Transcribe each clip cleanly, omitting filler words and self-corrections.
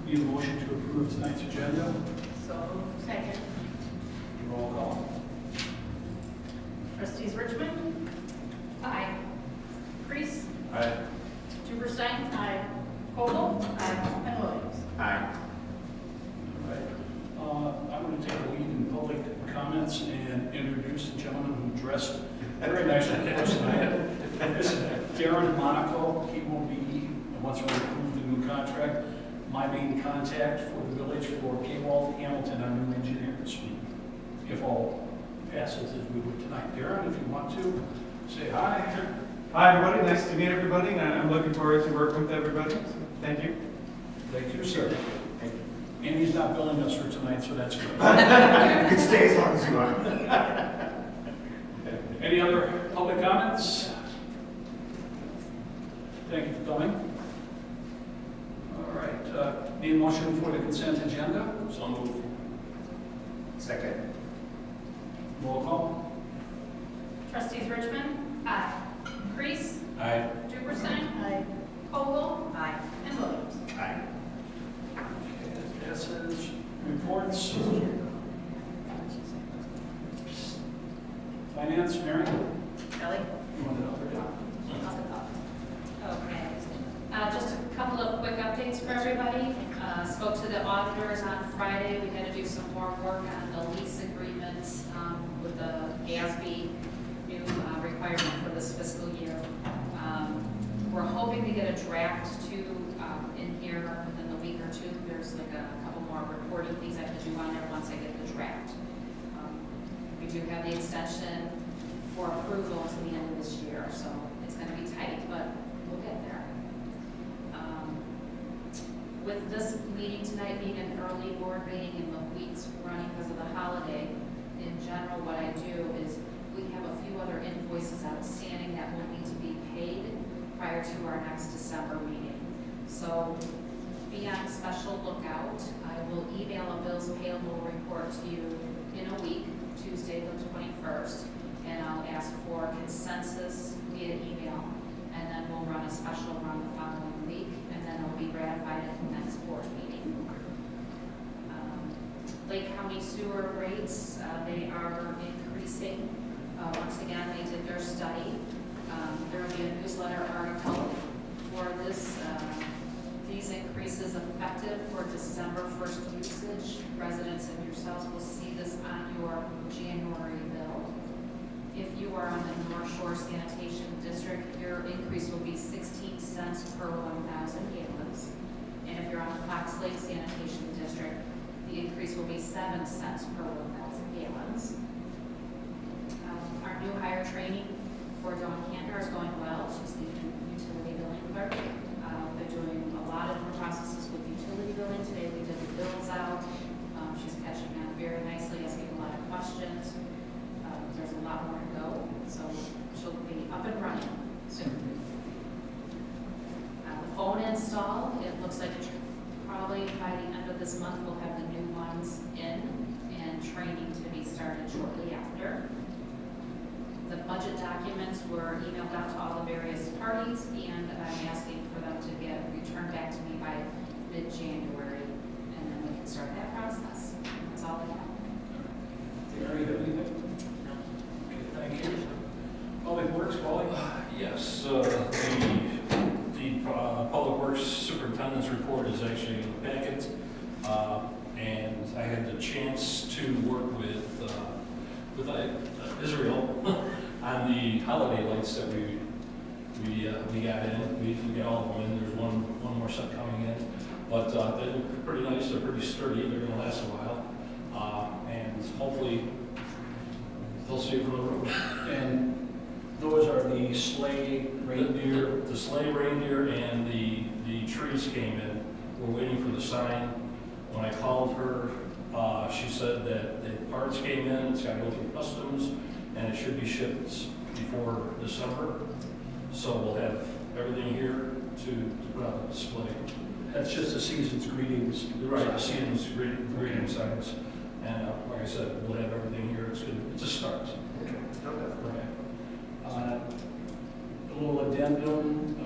Need a motion to approve tonight's agenda? So, second. Roll call. Trustees Richmond? Aye. Priest? Aye. Duberstein? Aye. Vogel? Aye. And Williams? Aye. All right. I'm going to take the lead in public comments and introduce the gentleman who dressed very nicely for us tonight. This is Darren Monaco. He will be, once we approve the new contract, my main contact for the village for K-Walt Hamilton on new engineers, if all passes as we would tonight. Darren, if you want to, say hi. Hi, everybody. Nice to meet everybody. And I'm looking forward to working with everybody. So, thank you. Thank you, sir. Thank you. And he's not billing us for tonight, so that's good. You can stay as long as you want. Any other public comments? Thank you for coming. All right, need a motion for the consent agenda? So move. Second. Roll call. Trustees Richmond? Aye. Priest? Aye. Duberstein? Aye. Vogel? Aye. And Williams? Aye. Okay, that passes. Reports. Finance, Mary? Kelly? You want it up or down? Okay. Just a couple of quick updates for everybody. Spoke to the auditors on Friday. We had to do some more work on the lease agreements with the GASB new requirement for this fiscal year. We're hoping to get a draft in here within the week or two. There's like a couple more reporting things I have to do on there once I get the draft. We do have the extension for approval to the end of this year, so it's going to be tight, but we'll get there. With this meeting tonight being an early board meeting and the weeks running because of the holiday, in general, what I do is we have a few other invoices outstanding that will need to be paid prior to our next December meeting. So be on special lookout. I will email a bills payable report to you in a week, Tuesday the 21st, and I'll ask for consensus via email, and then we'll run a special run the following week, and then it'll be ratified at the next board meeting. Lake County sewer rates, they are increasing. Once again, they did their study. There will be a newsletter article for this. These increases effective for December 1st usage. Residents and yourselves will see this on your January bill. If you are on the North Shore Sanitation District, your increase will be 16 cents per 1,000 gallons. And if you're on the Fox Lake Sanitation District, the increase will be 7 cents per 1,000 gallons. Our new hire training for Dawn Cantor is going well. She's the utility billing clerk. They're doing a lot of different processes with utility billing. Today we did the bills out. She's catching on very nicely, asking a lot of questions. There's a lot more to go, so she'll be up and running soon. The phone install, it looks like probably by the end of this month we'll have the new ones in and training to be started shortly after. The budget documents were emailed out to all the various parties, and I'm asking for them to get returned back to me by mid-January, and then we can start that process. That's all I have. Mary, you have anything? Okay, thank you. Public Works, Wally? Yes, the Public Works Superintendent's report is actually in the packet, and I had the chance to work with Israel on the holiday lights that we got in. We got all of them in. There's one more set coming in, but they look pretty nice. They're pretty sturdy. They're going to last a while, and hopefully they'll see it from the road. And those are the sleigh reindeer? The sleigh reindeer and the trees came in. We're waiting for the sign. When I called her, she said that the parts came in. It's got to go through customs, and it should be shipped before December. So we'll have everything here to put on the display. That's just a season's greetings. Right, season's greeting signs. And like I said, we'll have everything here. It's good. It's a start. Okay. A little addendum,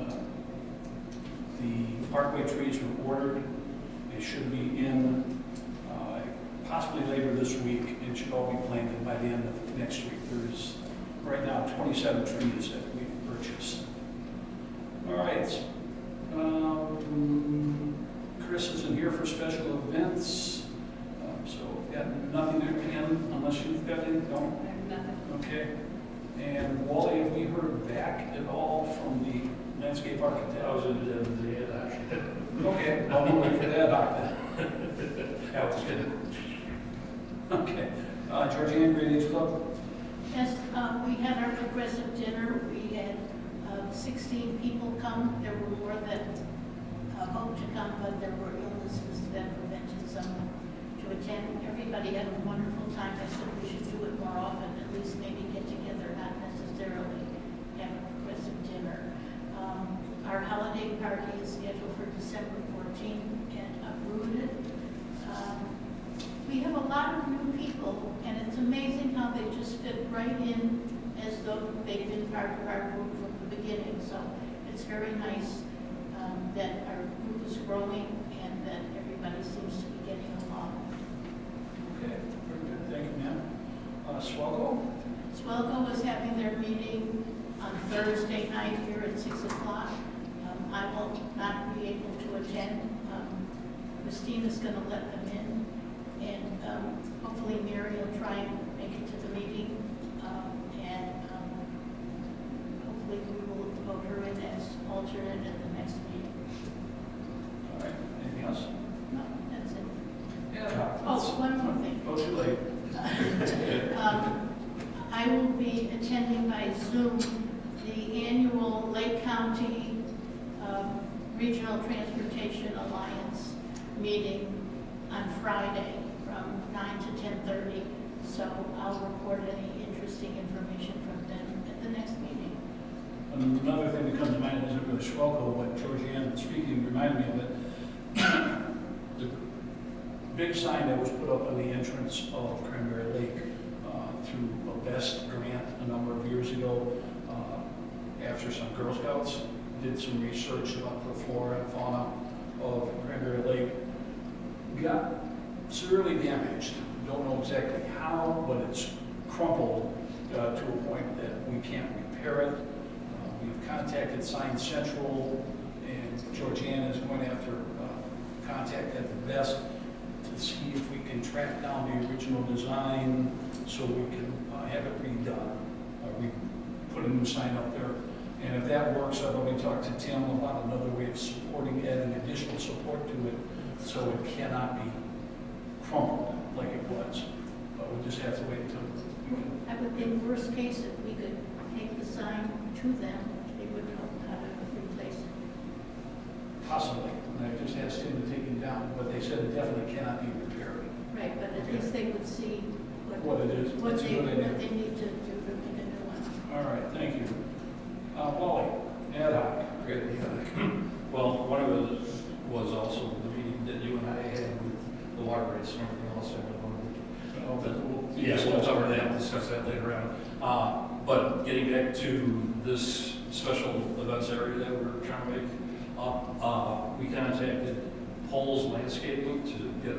the parkway trees were ordered they should be in possibly later this week, and should all be planted by the end of next week. There's right now 27 trees that we've purchased. All right. Chris isn't here for special events, so we've got nothing there again, unless you've got any, no? Nothing. Okay. And Wally, have we heard back at all from the landscape architect? I was in the ad hoc. Okay, I'll wait for that doc then. That was good. Okay. Georgianne, Great Age Club? Yes, we had our progressive dinner. We had 16 people come. There were more that hoped to come, but there were illnesses that prevented some to attend. Everybody had a wonderful time. I said we should do it more often, at least maybe get together, not necessarily have a progressive dinner. Our holiday party is scheduled for December 14th and uprooted. We have a lot of new people, and it's amazing how they just fit right in as though they've been part of our group from the beginning. So it's very nice that our group is growing and that everybody seems to be getting along. Okay, very good. Thank you, ma'am. Swallow? Swelco is having their meeting on Thursday night here at 6 o'clock. I will not be able to attend. Christina's going to let them in. And hopefully Mary will try and make it to the meeting. Hopefully we will vote her in as alternate at the next meeting. All right. Anything else? No, that's it. Yeah. Oh, one more thing. Oh, too late. I will be attending by Zoom the annual Lake County Regional Transportation Alliance meeting on Friday from 9 to 10:30. So I'll report any interesting information from them at the next meeting. Another thing that comes to mind isn't really Schwelko, but Georgianne speaking reminded me of it. The big sign that was put up on the entrance of Cranberry Lake through a BEST grant a number of years ago, after some Girl Scouts did some research about the flora and fauna of Cranberry Lake, got severely damaged. Don't know exactly how, but it's crumpled to a point that we can't repair it. We've contacted Science Central, and Georgianne is going after contact at the BEST to see if we can track down the original design so we can have it redone. We put a new sign up there. And if that works, I've already talked to Tim about another way of supporting, adding additional support to it so it cannot be crumpled like it was. But we just have to wait until we can. I would think worst case, if we could take the sign to them, they would know how to replace it. Possibly. And I just asked him to take it down, but they said it definitely cannot be repaired. Right, but at Okay. least they would see What it is. what That's a good idea. they need to do to make a new one. All right, thank you. Wally, ad hoc. Great. Well, one of it was also the meeting that you and I had with the water rates and everything else. Yes, we'll cover that, discuss that later on. But getting back to this special events area that we're trying to make up, we contacted Poles Landscaping to get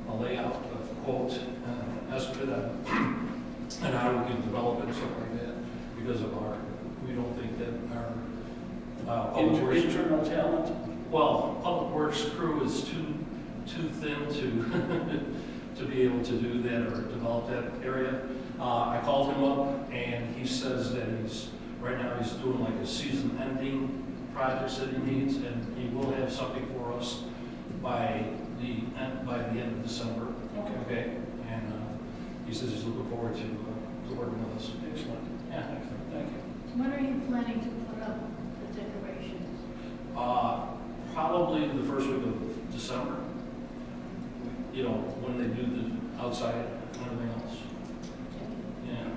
a layout, a quote, an estimate on how we can develop it and stuff like that, because of we don't think that our public works, Internal talent. well, public works crew is too thin to be able to do that or develop that area. I called him up and he says that right now he's doing like a season ending projects that he needs, and he will have something for us by the end of December. Okay. And he says he's looking forward to working with us. Excellent. Yeah, excellent. Thank you. When are you planning to put up the decorations? Probably the first week of December. You know, when they do the outside and everything else. Yeah.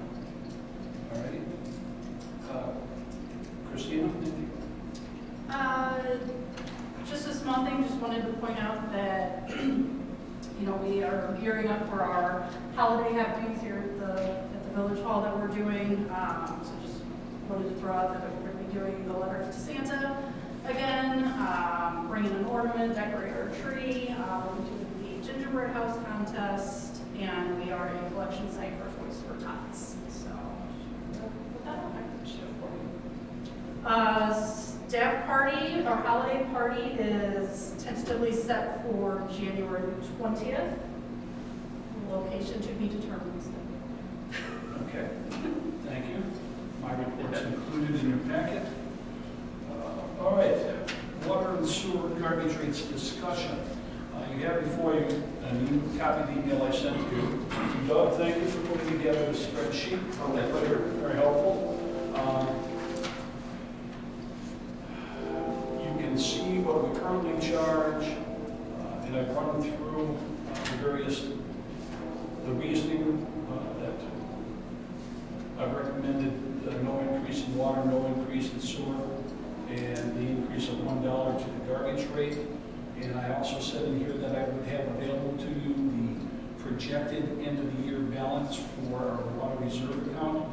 All righty. Christina? Just a small thing, just wanted to point out that, we are gearing up for our holiday happenings here at the Village Hall that we're doing. So just wanted to throw out that we're going to be doing the letters to Santa again, bringing an ornament, decorate our tree. cornbread house contest, and we are a collection site for Toys for Tots. So, put that on there. Staff party, our holiday party is tentatively set for January 20th. Location to be determined. Okay, thank you. My report's included in your packet. All right, water and sewer garbage rates discussion. You have before you a new copy of the email I sent to you. Doug, thank you for putting together a spreadsheet. Very helpful. You can see what we currently charge, and I've run through the reasoning that I've recommended no increase in water, no increase in sewer, and the increase of $1 to the garbage rate. And I also said in here that I would have available to you the projected end of the year balance for our water reserve account,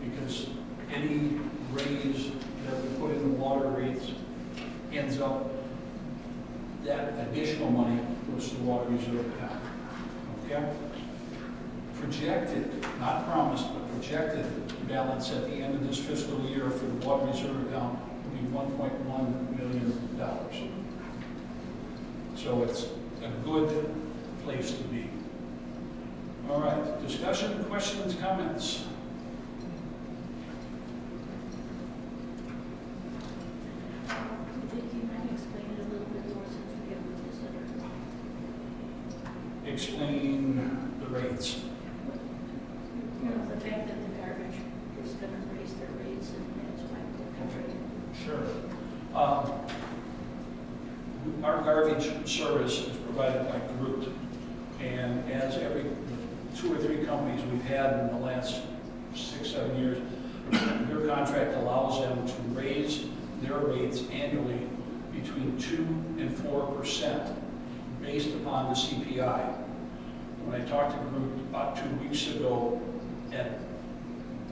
because any raise that we put in the water rates ends up, that additional money goes to the water reserve account. Okay? Projected, not promised, but projected balance at the end of this fiscal year for the water reserve account will be $1.1 million. So it's a good place to be. All right, discussion, questions, comments? I think you might explain it a little bit more since we haven't visited. Explain the rates. You know, the fact that the garbage is going to raise their rates and that's why we're covering. Sure. Our garbage service is provided by Groot, and as every 2 or 3 companies we've had in the last 6, 7 years, their contract allows them to raise their rates annually between 2 and 4% based upon the CPI. When I talked to Groot about 2 weeks ago, let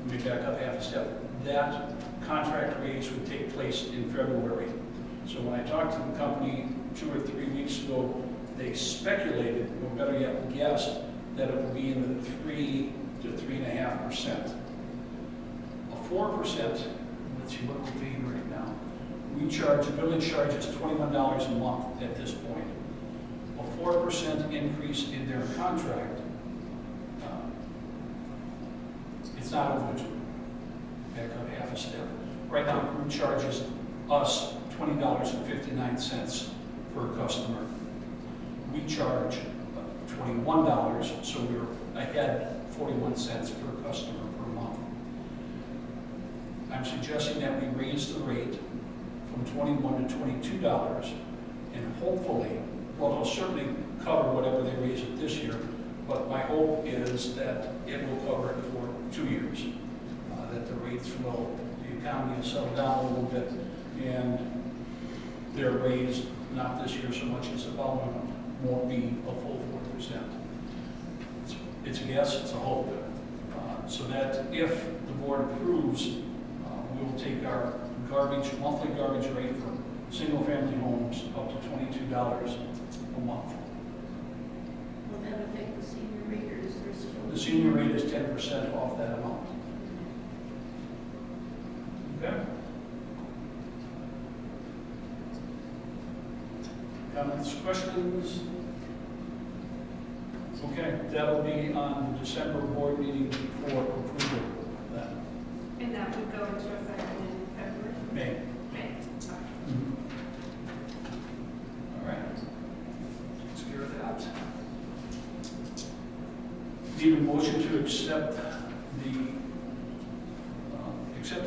me back up half a step, that contract raise would take place in February. So when I talked to the company 2 or 3 weeks ago, they speculated, or better yet guessed, that it would be in the 3 to 3.5%. A 4%, let's see what we're paying right now. The village charges $21 a month at this point. A 4% increase in their contract, it's not over. Back up half a step. Right now, Groot charges us $20.59 per customer. We charge $21, so we're ahead 41 cents per customer per month. I'm suggesting that we raise the rate from $21 to $22, and hopefully, well, it'll certainly cover whatever they raise it this year, but my hope is that it will cover it for 2 years, that the rates will, the economy will settle down a little bit, and they're raised, not this year so much as the following one, won't be a full 4%. It's a guess, it's a hope. So that if the board approves, we will take our monthly garbage rate for single-family homes up to $22 a month. Will that affect the senior rate or is there still? The senior rate is 10% off that amount. Okay? Comments, questions? Okay, that'll be on the December board meeting for approval then. And that would go into effect in February? May. May. All right. Let's clear that. Need a motion to accept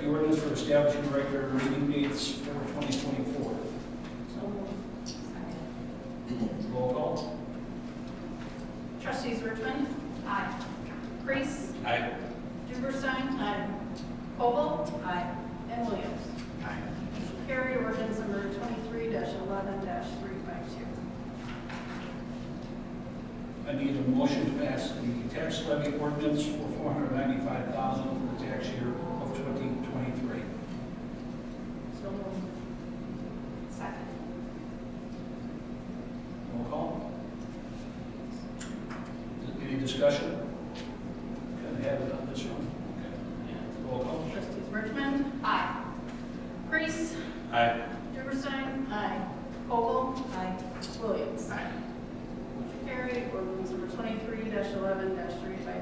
the ordinance for establishing regular meeting dates for 2024. So Roll call. Trustees Richmond? Aye. Priest? Aye. Duberstein? Aye. Koval? Aye. And Williams? Aye. Carry ordinance number 23-11-352. I need a motion to pass the tax levy ordinance for $495,000 for the tax year of 2023. So moved. Second. Roll call. Aye. Jefferson, Aye. Vogel. Aye. Williams. Aye. Motion carried. Ordinance number 23-11-353.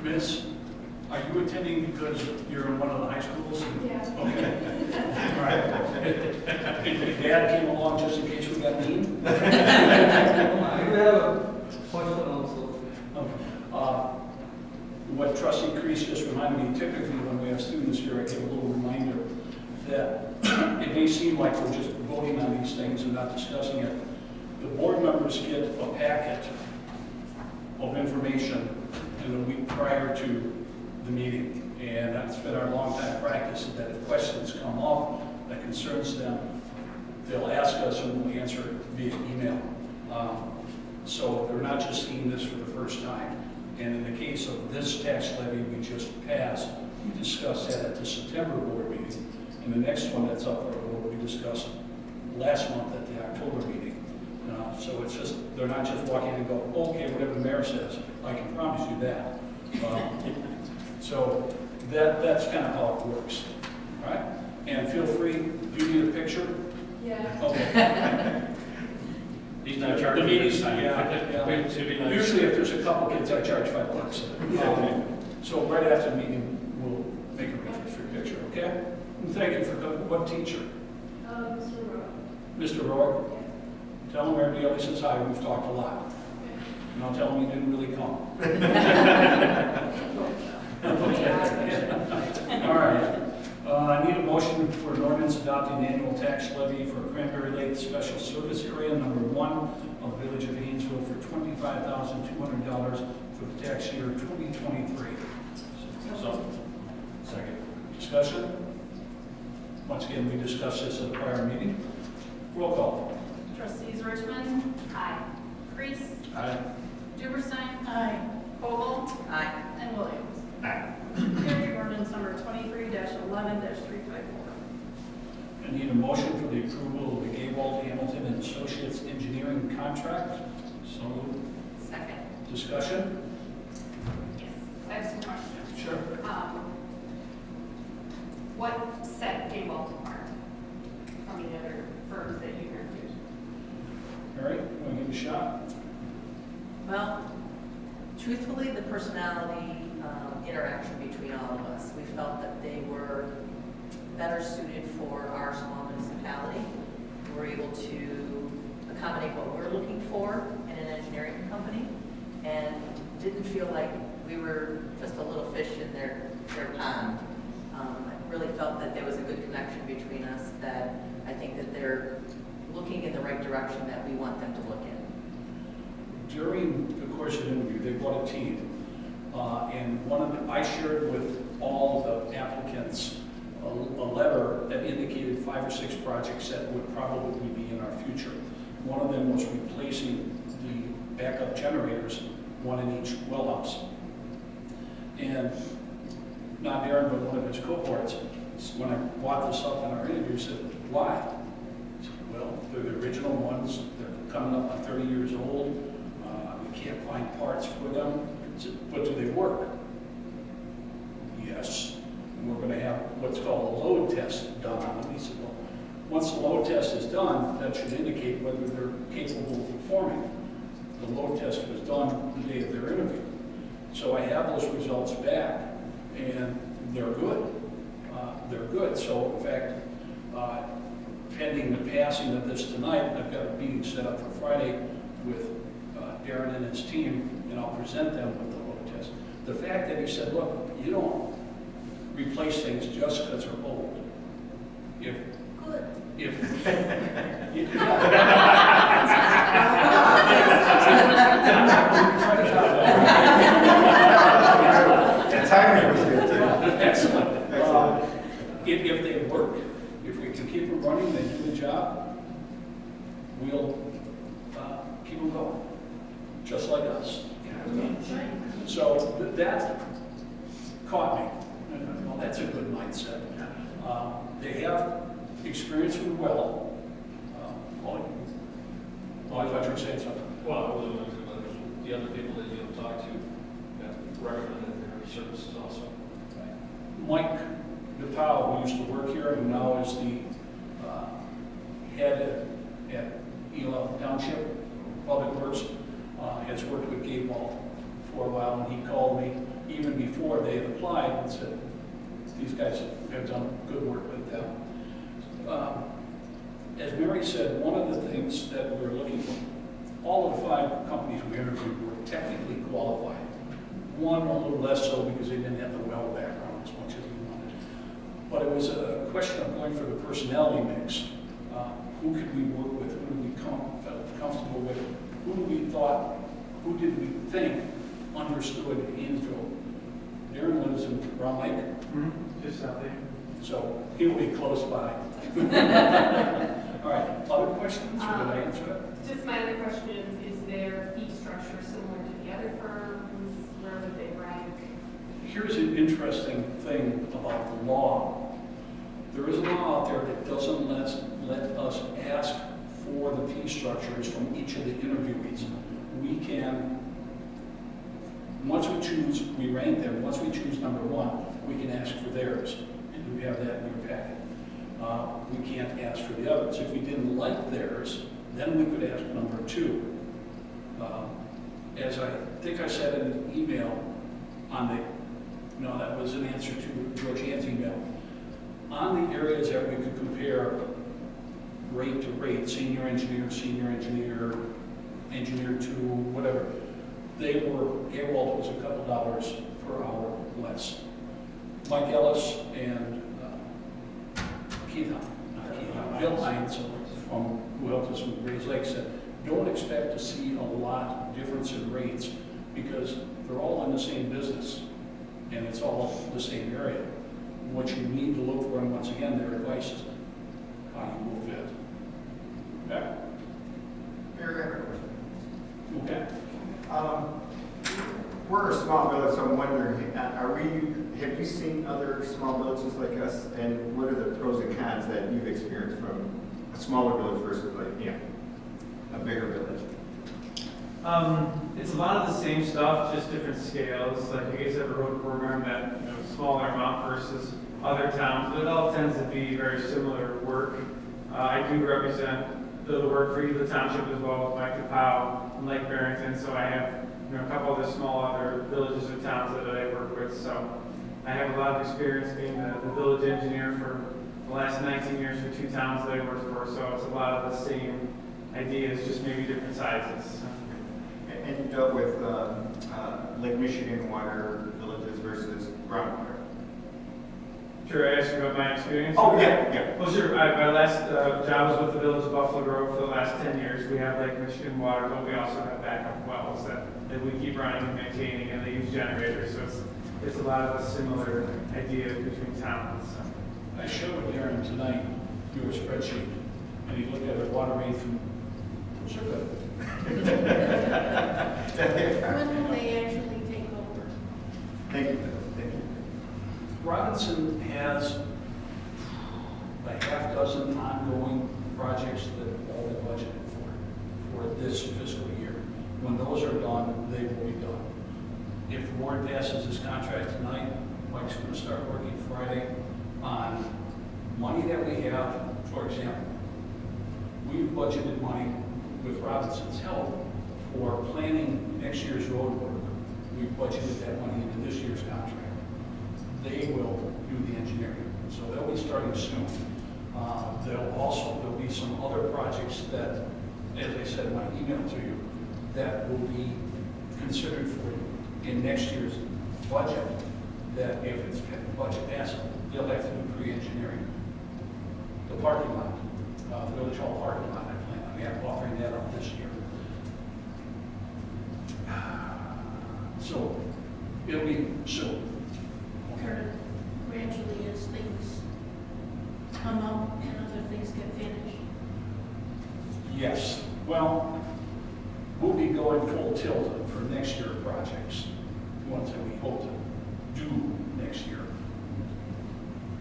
Miss, are you attending because you're in one of the high schools? Yeah. Okay. All right. And your dad came along just in case we got mean? I have a question also. What trustee Crease just reminded me, typically when we have students here, I give a little reminder that it may seem like we're just voting on these things and not discussing it. The board members get a packet of information in the week prior to the meeting. And that's been our long time practice, is that if questions come up that concerns them, they'll ask us and we'll answer it via email. So they're not just seeing this for the first time. And in the case of this tax levy we just passed, we discussed that at the September board meeting. And the next one that's up for a vote, we discussed last month at the October meeting. So it's just, they're not just walking in and go, okay, whatever the mayor says, I can promise you that. So that's kind of how it works, all right? And feel free, do you need a picture? Yeah. Okay. He's not charging me this time. Yeah. Wait, should be nice. Usually if there's a couple kids, I charge $5. So right after the meeting, we'll make arrangements for your picture, okay? And thank you for coming. What teacher? Mr. Rowe. Mr. Roy? Tell him Mayor Daly says hi, we've talked a lot. And I'll tell him he didn't really come. Okay. All right. I need a motion for an ordinance adopting the annual tax levy for Cranberry Lake Special Service Area number 1 of the Village of Hainesville for $25,200 for the tax year 2023. So, second. Discussion? Once again, we discussed this at a prior meeting. Roll call. Trustees Richmond. Aye. Crease. Aye. Jefferson. Aye. Vogel. Aye. And Williams. Aye. Carried. Ordinance number 23-11-354. I need a motion for the approval of the Gaywald Hamilton and Associates Engineering contract. So moved. Second. Discussion? Yes, I have some questions. Sure. What set Gaywald apart from the other firms that you interviewed? All right, want to give it a shot? Well, truthfully, the personality interaction between all of us, we felt that they were better suited for our small municipality. We were able to accommodate what we're looking for in an engineering company, and didn't feel like we were just a little fish in their pond. I really felt that there was a good connection between us, that I think that they're looking in the right direction that we want them to look in. During the course of the interview, they brought a team, and I shared with all the applicants a letter that indicated 5 or 6 projects that would probably be in our future. One of them was replacing the backup generators, one in each well house. And not Darren, but one of his cohorts, when I brought this up in our interview, said, why? I said, well, they're the original ones, they're coming up on 30 years old, we can't find parts for them. I said, but do they work? Yes. And we're going to have what's called a load test done on them. He said, well, once the load test is done, that should indicate whether they're capable of performing. The load test was done the day of their interview. So I have those results back, and they're good. They're good. So, in fact, pending the passing of this tonight, I've got a meeting set up for Friday with Darren and his team, and I'll present them with the load test. The fact that he said, look, you don't replace things just because they're old. If The timing was good too. Excellent. If they work, if we can keep them running, they do the job, we'll keep them going, just like us. So that caught me. Well, that's a good mindset. They have experience with well. I thought you were saying something. Well, I wasn't going to the other people that you'll talk to that recommended their services also. Mike DePau, who used to work here and now is the head at Elam Township Public Works, has worked with Gabe Wall for a while, and he called me even before they had applied and said, these guys have done good work with them. As Mary said, one of the things that we were looking for, all of the 5 companies we interviewed were technically qualified. One a little less so because they didn't have the well background as much as we wanted. But it was a question of going for the personality mix. Who could we work with? Who did we felt comfortable with? Who did we think understood Hainesville? Darren lives in Round Lake, Just out there. so he'll be close by. All right, other questions, or did I answer that? Just my other question is their fee structure similar to the other firms? Where would they rank? Here's an interesting thing about the law. There is a law out there that doesn't let us ask for the fee structures from each of the interviewees. We can, once we choose, we rank them, once we choose number 1, we can ask for theirs, and you have that in your packet. We can't ask for the others. If we didn't like theirs, then we could ask number 2. As I think I said in an email that was an answer to Georgianne's email. On the areas that we could compare rate to rate, senior engineer, engineer 2, whatever, Gaywald was a couple dollars per hour less. Mike Ellis and Bill Hines, who helped us with Grays Lake, said, don't expect to see a lot of difference in rates because they're all in the same business and it's all the same area. What you need to look for, and once again, their advice is how you will fit. Okay? Mayor, I have a question. Okay. We're a small village, so I'm wondering, have you seen other small villages like us, and what are the pros and cons that you've experienced from a smaller village versus a bigger village? It's a lot of the same stuff, just different scales. Like you guys have a road program that, smaller amount versus other towns, but it all tends to be very similar work. I do represent the work for the township as well, with Mike DePau and Lake Barrington, so I have a couple of the small other villages or towns that I work with. So I have a lot of experience being the village engineer for the last 19 years for 2 towns that I worked for, so it's a lot of the same ideas, just maybe different sizes. And you dealt with Lake Michigan water villages versus groundwater. Sure, I asked you about my experience. Oh, yeah. Well, sure. My last job was with the Village of Buffalo Grove for the last 10 years. We have Lake Michigan water, but we also have backup wells that we keep running and maintaining, and they use generators. So it's a lot of a similar idea between towns. So. I showed Darren tonight your spreadsheet, and he looked at our water rates and those are good. When will they actually take over? Thank you. Robinson has a half dozen ongoing projects that all they budgeted for this fiscal year. When those are done, they will be done. If the board passes this contract tonight, Mike's going to start working Friday on money that we have. For example, we've budgeted money with Robinson's help for planning next year's road work. We've budgeted that money into this year's contract. They will do the engineering, so they'll be starting soon. There'll be some other projects that, as I said in my email to you, that will be considered for you in next year's budget, that if it's budget passed, they'll have to do pre-engineering. The parking lot, Village Hall parking lot, I plan on offering that up this year. So it'll be soon. Or gradually as things come up and other things get finished? Yes. Well, we'll be going full tilt for next year projects, ones that we hope to do next year.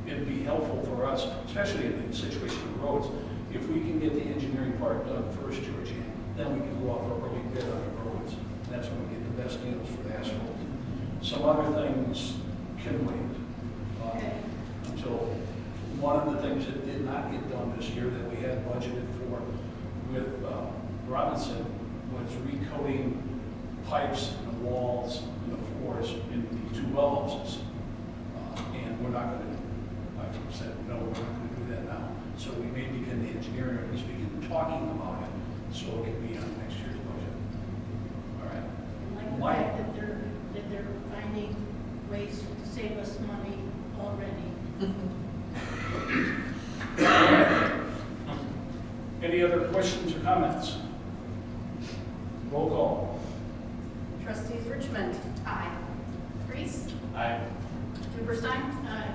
It'd be helpful for us, especially in the situation of roads, if we can get the engineering part done first, Georgianne, then we can go off a early bid on the roads. That's when some other things can wait. Okay. Until, one of the things that did not get done this year that we had budgeted for with Robinson was recoating pipes and the walls and the floors in the 2 well houses. And we're not going to, like I said, no, we're not going to do that now. So we may begin the engineering, or at least begin talking about it, so it can be on next year's budget. All right. And like the fact that they're finding ways to save us money already. Any other questions or comments? Roll call. Trustees Richmond. Aye. Reese. I, Duberstein. Aye.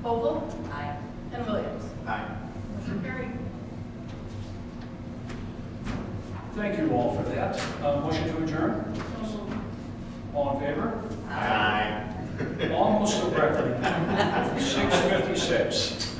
Vogel. Aye. And Williams. Aye. Motion carried. Thank you all for that. Motion to adjourn? So moved. All in favor? Aye. Almost a record. 6:56.